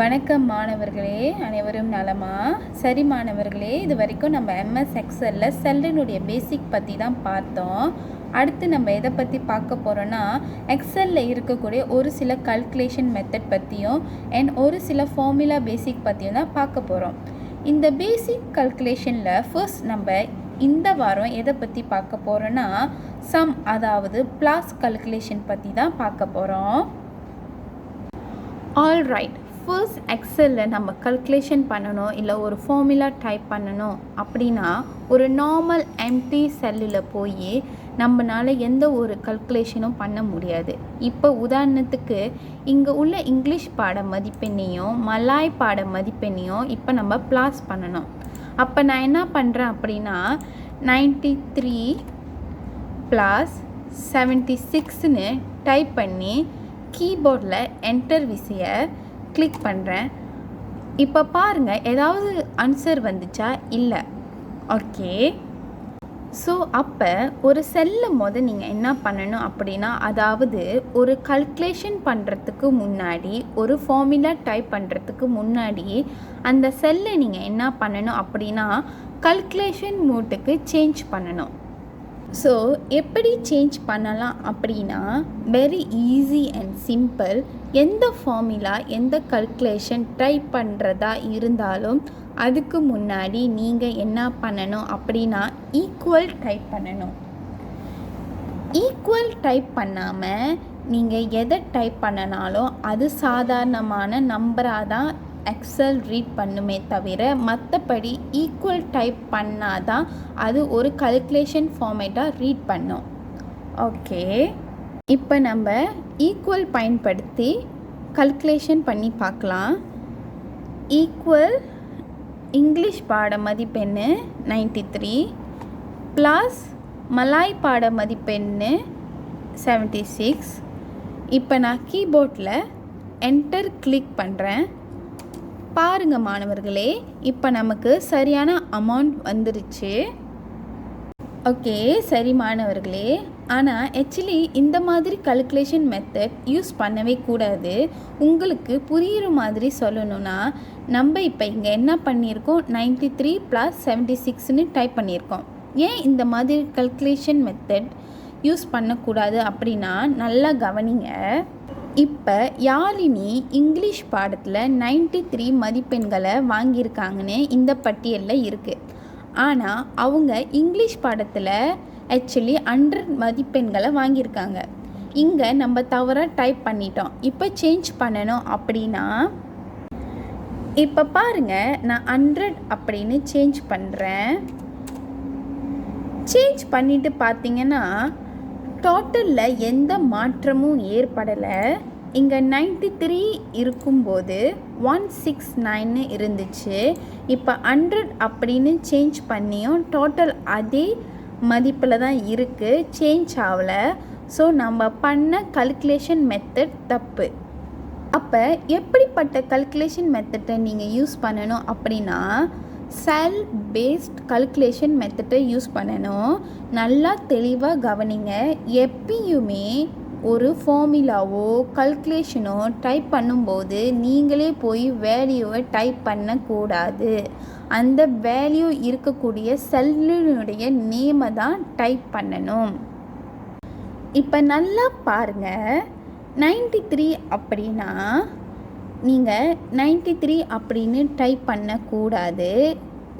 வணக்கம் மாணவர்களே, அனைவரும் நலமா? சரி மாணவர்களே, இது வரைக்கும் நம்ம எம்எஸ் எக்ஸலில் செல்லினுடைய பேசிக் பற்றி தான் பார்த்தோம். அடுத்து நம்ம எதை பற்றி பார்க்க போகிறோன்னா, எக்ஸலில் இருக்கக்கூடிய ஒரு சில கல்குலேஷன் மெத்தட் பற்றியும் அண்ட் ஒரு சில ஃபார்முலா பேசிக் பற்றியும் தான் பார்க்க போகிறோம். இந்த பேசிக் கல்குலேஷனில் ஃபர்ஸ்ட் நம்ம இந்த வாரம் எதை பற்றி பார்க்க போகிறோன்னா, சம் அதாவது ப்ளஸ் கல்குலேஷன் பற்றி தான் பார்க்க போகிறோம். ஆல்ரைட், ஃபர்ஸ்ட் எக்ஸலில் நம்ம கல்குலேஷன் பண்ணணும் இல்லை ஒரு ஃபார்முலா டைப் பண்ணணும் அப்படின்னா ஒரு நார்மல் எம்டி செல்லில் போய் நம்மளால் எந்த ஒரு கல்குலேஷனும் பண்ண முடியாது. இப்போ உதாரணத்துக்கு இங்கே உள்ள இங்கிலீஷ் பாட மதிப்பெண்ணையும் மலாய் பாட மதிப்பெண்ணையும் இப்போ நம்ம ப்ளஸ் பண்ணணும். அப்போ நான் என்ன பண்ணுறேன் அப்படின்னா 93 + 76ன்னு டைப் பண்ணி கீபோர்டில் என்டர் விசையை கிளிக் பண்ணுறேன். இப்போ பாருங்கள், ஏதாவது ஆன்சர் வந்துச்சா? இல்லை. ஓகே, ஸோ அப்போ ஒரு செல்லை நீங்கள் என்ன பண்ணணும் அப்படின்னா, அதாவது ஒரு கல்குலேஷன் பண்ணுறதுக்கு முன்னாடி ஒரு ஃபார்முலா டைப் பண்ணுறதுக்கு முன்னாடி அந்த செல்லை நீங்கள் என்ன பண்ணணும் அப்படின்னா கல்குலேஷன் மோட்டுக்கு சேஞ்ச் பண்ணணும். ஸோ எப்படி சேஞ்ச் பண்ணலாம் அப்படின்னா, வெரி ஈஸி அண்ட் சிம்பிள். எந்த ஃபார்முலா எந்த கல்குலேஷன் டைப் பண்ணுறதா இருந்தாலும் அதுக்கு முன்னாடி நீங்கள் என்ன பண்ணணும் அப்படின்னா ஈக்குவல் டைப் பண்ணணும். ஈக்குவல் டைப் பண்ணாமல் நீங்கள் எதை டைப் பண்ணனாலும் அது சாதாரணமான நம்பராக தான் எக்ஸல் ரீட் பண்ணுமே தவிர மற்றபடி ஈக்குவல் டைப் பண்ணால் தான் அது ஒரு கல்குலேஷன் ஃபார்மேட்டாக ரீட் பண்ணும். ஓகே, இப்போ நம்ம ஈக்குவல் பயன்படுத்தி கல்குலேஷன் பண்ணி பார்க்கலாம். ஈக்குவல் இங்கிலீஷ் பாட மதிப்பெண்ணு 93 ப்ளஸ் மலாய் பாட மதிப்பெண்ணு 76. இப்போ நான் கீபோர்டில் என்டர் கிளிக் பண்ணுறேன். பாருங்க மாணவர்களே, இப்போ நமக்கு சரியான அமௌண்ட் வந்துருச்சு. ஓகே, சரி மாணவர்களே, ஆனால் ஆக்சுவலி இந்த மாதிரி கல்குலேஷன் மெத்தட் யூஸ் பண்ணவே கூடாது. உங்களுக்கு புரிகிற மாதிரி சொல்லணும்னா, நம்ம இப்போ இங்கே என்ன பண்ணியிருக்கோம், 93 + 76ன்னு டைப் பண்ணியிருக்கோம். ஏன் இந்த மாதிரி கல்குலேஷன் மெத்தட் யூஸ் பண்ணக்கூடாது அப்படின்னா நல்லா கவனிங்க. இப்போ யாழினி இங்கிலீஷ் பாடத்தில் 93 மதிப்பெண்களை வாங்கியிருக்காங்கன்னு இந்த பட்டியலில் இருக்குது. ஆனால் அவங்க இங்கிலீஷ் பாடத்தில் ஆக்சுவலி 100 மதிப்பெண்களை வாங்கியிருக்காங்க. இங்கே நம்ம தவறாக டைப் பண்ணிட்டோம். இப்போ சேஞ்ச் பண்ணணும் அப்படின்னா, இப்போ பாருங்கள், நான் 100 அப்படின்னு சேஞ்ச் பண்ணுறேன். சேஞ்ச் பண்ணிவிட்டு பார்த்தீங்கன்னா டோட்டலில் எந்த மாற்றமும் ஏற்படலை. இங்கே 93 இருக்கும்போது 169 இருந்துச்சு. இப்போ 100 அப்படின்னு சேஞ்ச் பண்ணியும் டோட்டல் அதே மதிப்பில் தான் இருக்குது, சேஞ்ச் ஆகலை. ஸோ நம்ம பண்ண கல்குலேஷன் மெத்தட் தப்பு. அப்போ எப்படிப்பட்ட கல்குலேஷன் மெத்தடை நீங்கள் யூஸ் பண்ணணும் அப்படின்னா செல் பேஸ்ட் கல்குலேஷன் மெத்தடை யூஸ் பண்ணணும். நல்லா தெளிவாக கவனிங்க. எப்பயுமே ஒரு ஃபார்முலாவோ கல்குலேஷனோ டைப் பண்ணும்போது நீங்களே போய் வேல்யூவை டைப் பண்ணக்கூடாது. அந்த வேல்யூ இருக்கக்கூடிய செல்லினுடைய நேமை தான் டைப் பண்ணணும். இப்போ நல்லா பாருங்கள், 93 அப்படின்னா நீங்கள் 93 அப்படின்னு டைப் பண்ணக்கூடாது.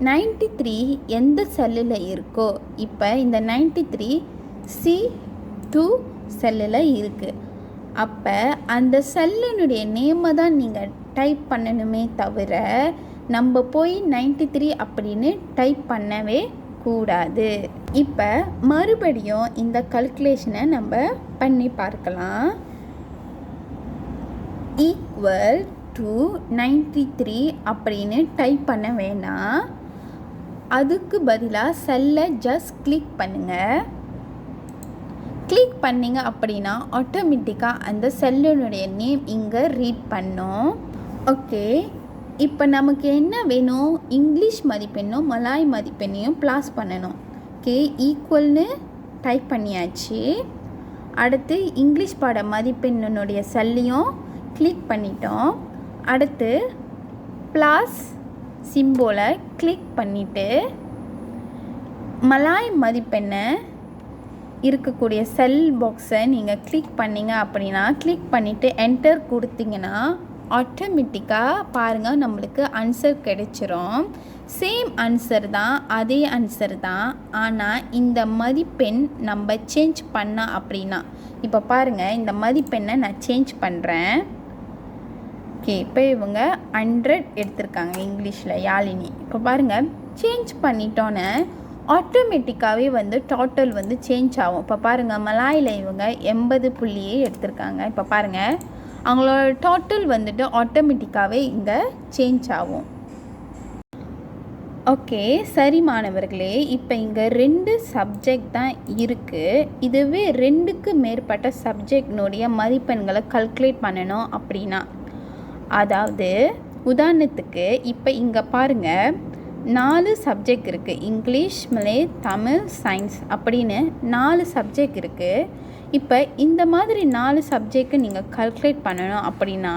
93 எந்த செல்லில் இருக்கோ, இப்போ இந்த 93 C2 செல்லில் இருக்குது. அப்போ அந்த செல்லினுடைய நேமை தான் நீங்கள் டைப் பண்ணணுமே தவிர நம்ம போய் 93 அப்படின்னு டைப் பண்ணவே கூடாது. இப்போ மறுபடியும் இந்த கல்குலேஷனை நம்ம பண்ணி பார்க்கலாம். ஈக்குவல் டு 93 அப்படின்னு டைப் பண்ண வேணாம். அதுக்கு பதிலாக செல்லை ஜஸ்ட் கிளிக் பண்ணுங்கள். கிளிக் பண்ணிங்க அப்படின்னா ஆட்டோமேட்டிக்காக அந்த செல்லினுடைய நேம் இங்கே ரீட் பண்ணும். ஓகே, இப்போ நமக்கு என்ன வேணும், இங்கிலீஷ் மதிப்பெண்ணும் மலாய் மதிப்பெண்ணையும் ப்ளஸ் பண்ணணும். ஓகே, ஈக்குவல்னு டைப் பண்ணியாச்சு. அடுத்து இங்கிலீஷ் பாட மதிப்பெண்ணுடைய செல்லையும் கிளிக் பண்ணிட்டோம். அடுத்து ப்ளஸ் சிம்போலை கிளிக் பண்ணிவிட்டு மலாய் மதிப்பெண்ணை இருக்கக்கூடிய செல் பாக்ஸை நீங்கள் கிளிக் பண்ணிங்க அப்படின்னா கிளிக் பண்ணிவிட்டு என்டர் கொடுத்தீங்கன்னா ஆட்டோமேட்டிக்காக பாருங்கள் நம்மளுக்கு ஆன்சர் கிடைச்சிரும். சேம் ஆன்சர் தான், அதே ஆன்சர் தான். ஆனால் இந்த மதிப்பெண் நம்ம சேஞ்ச் பண்ண அப்படின்னா இப்போ பாருங்கள் இந்த மதிப்பெண்ணை நான் சேஞ்ச் பண்ணுறேன். ஓகே, இப்போ இவங்க 100 எடுத்திருக்காங்க இங்கிலீஷில் யாழினி. இப்போ பாருங்கள் சேஞ்ச் பண்ணிட்டோன்னே ஆட்டோமேட்டிக்காகவே வந்து டோட்டல் வந்து சேஞ்ச் ஆகும். இப்போ பாருங்கள் மலாயில் இவங்க 80 புள்ளியே எடுத்திருக்காங்க. இப்போ பாருங்கள் அவங்களோட டோட்டல் வந்துட்டு ஆட்டோமேட்டிக்காகவே இங்கே சேஞ்ச் ஆகும். ஓகே, சரி மாணவர்களே, இப்போ இங்கே 2 சப்ஜெக்ட் தான் இருக்குது. இதுவே 2க்கு மேற்பட்ட சப்ஜெக்டினுடைய மதிப்பெண்களை கல்குலேட் பண்ணணும் அப்படின்னா, அதாவது உதாரணத்துக்கு இப்போ இங்கே பாருங்கள் 4 சப்ஜெக்ட் இருக்குது. இங்கிலீஷ், மலே, தமிழ், சயின்ஸ் அப்படின்னு 4 சப்ஜெக்ட் இருக்குது. இப்போ இந்த மாதிரி 4 சப்ஜெக்டை நீங்கள் கல்குலேட் பண்ணணும் அப்படின்னா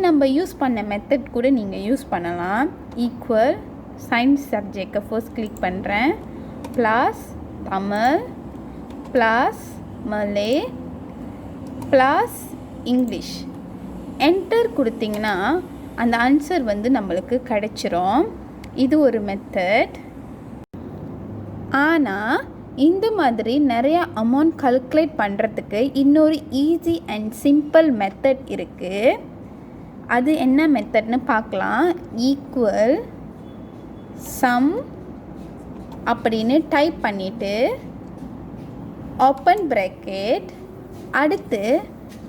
நம்ம யூஸ் பண்ண மெத்தட் கூட நீங்கள் யூஸ் பண்ணலாம். ஈக்குவல் சயின்ஸ் சப்ஜெக்டை ஃபர்ஸ்ட் கிளிக் பண்ணுறேன், ப்ளஸ் தமிழ், ப்ளஸ் மலே, ப்ளஸ் இங்கிலீஷ். என்டர் கொடுத்தீங்கன்னா அந்த ஆன்சர் வந்து நம்மளுக்கு கிடைச்சிரும். இது ஒரு மெத்தட். ஆனால் இந்த மாதிரி நிறையா அமௌண்ட் கல்குலேட் பண்ணுறதுக்கு இன்னொரு ஈஸி அண்ட் சிம்பிள் மெத்தட் இருக்குது. அது என்ன மெத்தட்னு பார்க்கலாம். ஈக்குவல் சம் அப்படின்னு டைப் பண்ணிவிட்டு ஓப்பன் ப்ராக்கெட், அடுத்து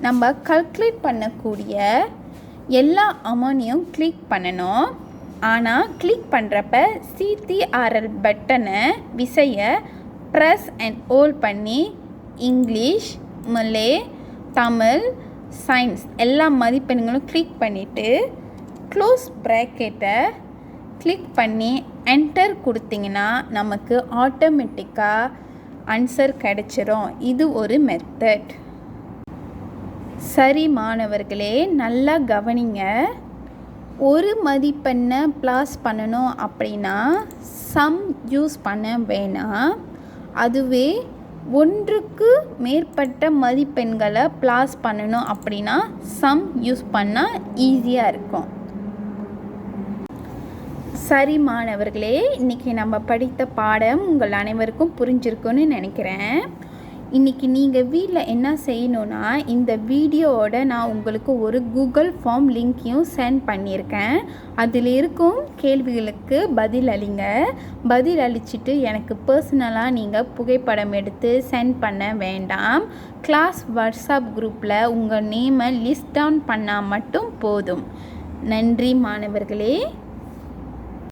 நம்ம கல்குலேட் பண்ணக்கூடிய எல்லா அமௌண்ட்டையும் கிளிக் பண்ணணும். ஆனால் கிளிக் பண்ணுறப்ப CTRL பட்டனை விசையை ப்ரெஸ் அண்ட் ஹோல்ட் பண்ணி இங்கிலீஷ், மலே, தமிழ், சயின்ஸ் எல்லா மதிப்பெண்களும் கிளிக் பண்ணிவிட்டு க்ளோஸ் ப்ராக்கெட்டை கிளிக் பண்ணி என்டர் கொடுத்தீங்கன்னா நமக்கு ஆட்டோமேட்டிக்காக ஆன்சர் கிடைச்சிரும். இது ஒரு மெத்தட். சரி மாணவர்களே, நல்லா கவனிங்க. ஒரு மதிப்பெண்ணை ப்ளஸ் பண்ணணும் அப்படின்னா சம் யூஸ் பண்ண வேணாம். அதுவே ஒன்றுக்கு மேற்பட்ட மதிப்பெண்களை ப்ளஸ் பண்ணணும் அப்படின்னா சம் யூஸ் பண்ணால் ஈஸியாக இருக்கும். சரி மாணவர்களே, இன்றைக்கி நம்ம படித்த பாடம் உங்கள் அனைவருக்கும் புரிஞ்சிருக்குன்னு நினைக்கிறேன். இன்றைக்கி நீங்கள் வீட்டில் என்ன செய்யணுன்னா, இந்த வீடியோவோட நான் உங்களுக்கு ஒரு கூகுள் ஃபார்ம் லிங்க்கையும் சென்ட் பண்ணியிருக்கேன். அதில் இருக்கும் கேள்விகளுக்கு பதில் அளிங்க. பதில் அளிச்சுட்டு எனக்கு பர்சனலாக நீங்கள் புகைப்படம் எடுத்து சென்ட் பண்ண வேண்டாம். கிளாஸ் வாட்ஸ்அப் குரூப்பில் உங்கள் நேமை லிஸ்ட் டவுன் பண்ணால் மட்டும் போதும். நன்றி மாணவர்களே.